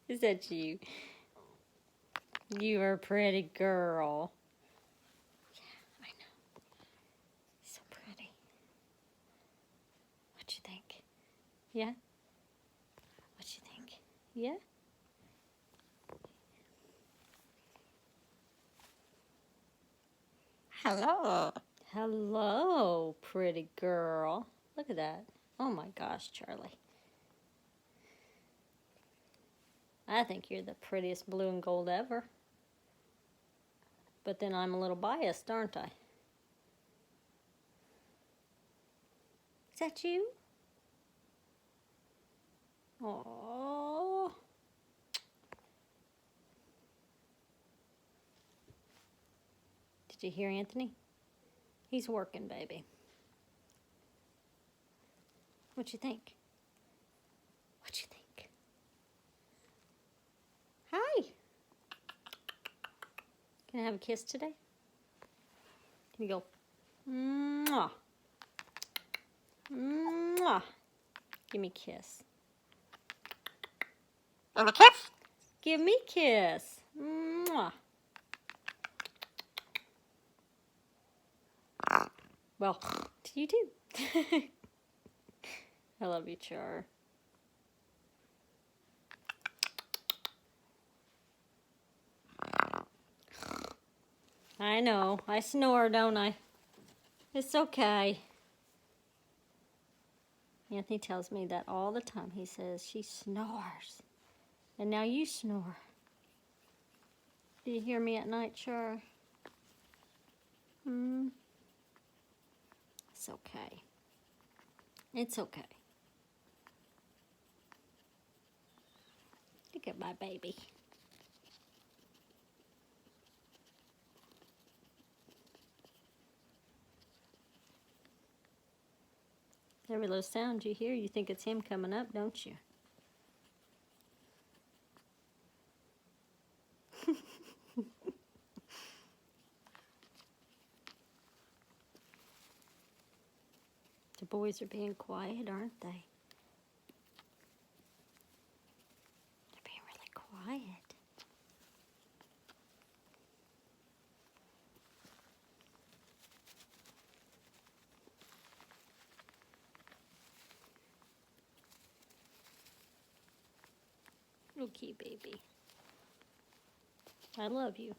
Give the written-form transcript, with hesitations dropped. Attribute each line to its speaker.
Speaker 1: Is that you? You are a pretty girl. Yeah, I know. So pretty. What you think? Yeah? What you think? Yeah?
Speaker 2: Hello.
Speaker 1: Hello, pretty girl. Look at that. Oh my gosh, Charlie. I think you're the prettiest blue and gold ever. But then I'm a little biased, aren't I? Is that you? Oh. Did you hear Anthony? He's working, baby. What you think? What you think? Hi. Can I have a kiss today? Can you go? Mwah. Mwah. Give me a kiss.
Speaker 2: And a kiss?
Speaker 1: Give me a kiss. Mwah. Well, to you too. I love you, Char. I know. I snore, don't I? It's okay. Anthony tells me that all the time. He says, she snores. And now you snore. Do you hear me at night, Char? It's okay. It's okay. Look at my baby. Every little sound you hear, you think it's him coming up, don't you? The boys are being quiet, aren't they? They're being really quiet. Okay, baby. I love you.